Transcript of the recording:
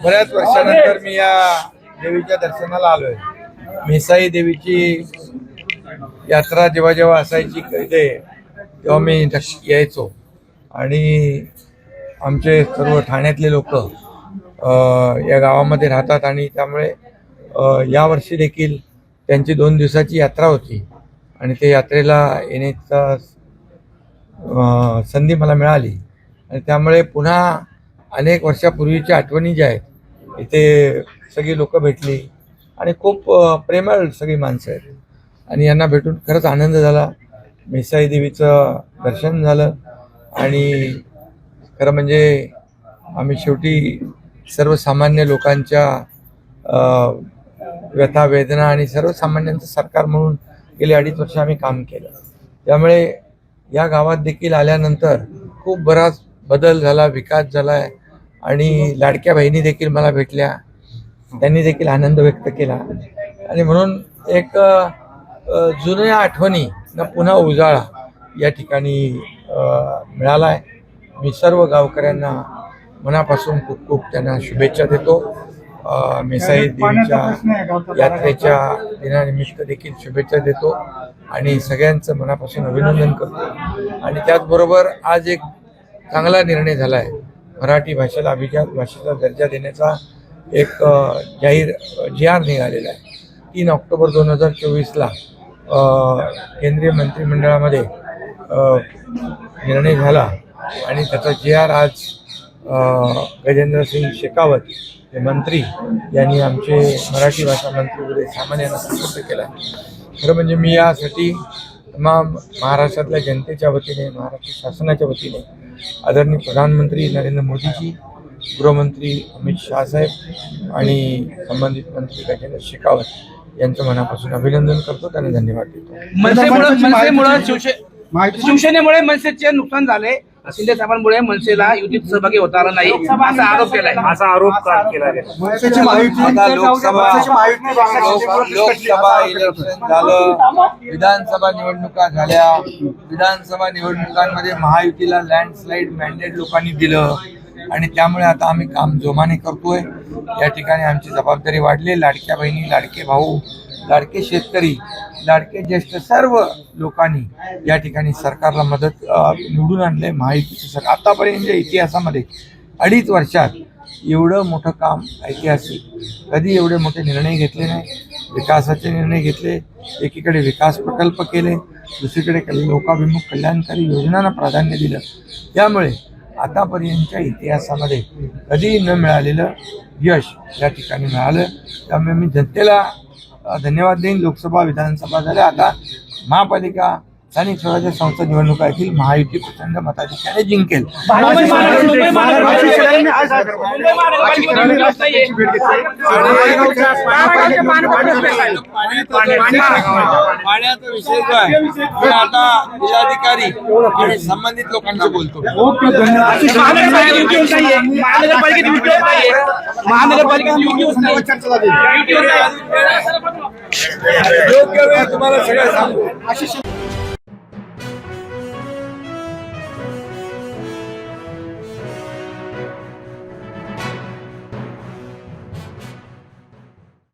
बऱ्याच वर्षानंतर मी या देवीच्या दर्शनाला आलोय। मेसाई देवीची यात्रा जेव्हा जेव्हा असायची इथे तेव्हा मी यायचो आणि आमचे सर्व ठाण्यातले लोक या गावामध्ये राहतात आणि त्यामुळे यावर्षी देखील त्यांची 2 दिवसाची यात्रा होती आणि ते यात्रेला येण्याचा संधी मला मिळाली आणि त्यामुळे पुन्हा अनेक वर्षापूर्वीच्या आठवणी ज्या आहेत इथे सगळी लोक भेटली आणि खूप प्रेमळ सगळी माणसं आहेत आणि यांना भेटून खरंच आनंद झाला। मेसाई देवीचं दर्शन झालं आणि खरं म्हणजे आम्ही शेवटी सर्वसामान्य लोकांच्या व्यथा वेदना आणि सर्वसामान्यांचं सरकार म्हणून गेली 2.5 वर्ष आम्ही काम केलं। त्यामुळे या गावात देखील आल्यानंतर खूप बराच बदल झाला, विकास झाला आहे आणि लाडक्या बहिणी देखील मला भेटल्या, त्यांनी देखील आनंद व्यक्त केला आणि म्हणून एक जुन्या आठवणी ना पुन्हा उजाळा या ठिकाणी मिळाला आहे। मी सर्व गावकऱ्यांना मनापासून खूप खूप त्यांना शुभेच्छा देतो। मेसाई देवीच्या यात्रेच्या दिनानिमित्त देखील शुभेच्छा देतो आणि सगळ्यांचं मनापासून अभिनंदन करतो आणि त्याचबरोबर आज एक चांगला निर्णय झाला आहे। मराठी भाषेला अभिजात भाषेचा दर्जा देण्याचा एक जाहीर जी.आर. निघालेला आहे। 3 ऑक्टोबर 2024ला केंद्रीय मंत्रिमंडळामध्ये निर्णय झाला आणि त्याचा जी.आर. आज गजेंद्रसिंग शेखावत हे मंत्री यांनी आमचे मराठी भाषा मंत्री उदय सामंत यांना सुपूर्द केला। खरं म्हणजे मी यासाठी तमाम महाराष्ट्रातल्या जनतेच्या वतीने, महाराष्ट्र शासनाच्या वतीने आदरणीय प्रधानमंत्री नरेंद्र मोदीजी, गृहमंत्री अमित शाह साहेब आणि संबंधित मंत्री गजेंद्र शेखावत यांचं मनापासून अभिनंदन करतो, त्यांना धन्यवाद देतो। शिवसेनेमुळे मनसेचे नुकसान झाले, शिंदे साहेबांमुळे मनसेला युतीत सहभागी होता आला नाही असा आरोप केलाय। लोकसभा इलेक्शन झालं, विधानसभा निवडणुका झाल्या, विधानसभा निवडणुकांमध्ये महायुतीला लँडस्लाईड मॅन्डेट लोकांनी दिलं आणि त्यामुळे आता आम्ही काम जोमाने करतोय। या ठिकाणी आमची जबाबदारी वाढली। लाडक्या बहिणी, लाडके भाऊ, लाडके शेतकरी, लाडके ज्येष्ठ सर्व लोकांनी या ठिकाणी सरकारला मदत निवडून आणले। महायुतीचं सरकार आतापर्यंतच्या इतिहासामध्ये 2.5 वर्षात एवढं मोठं काम ऐतिहासिक, कधी एवढे मोठे निर्णय घेतले नाही। विकासाचे निर्णय घेतले, एकीकडे विकास प्रकल्प केले, दुसरीकडे लोकाभिमुख कल्याणकारी योजनांना प्राधान्य दिलं। त्यामुळे आतापर्यंतच्या इतिहासामध्ये कधी न मिळालेलं यश या ठिकाणी मिळालं। त्यामुळे मी जनतेला धन्यवाद देईन। लोकसभा विधानसभा झाल्या, आता महापालिका स्थानिक स्वराज्य संस्था निवडणुका येथील महायुती प्रचंड मताधिक्याने जिंकेल। पाण्याचा विषय जो आहे मी आता जिल्हाधिकारी आणि संबंधित लोकांशी बोलतो। योग्य वेळ तुम्हाला सगळं सांगू।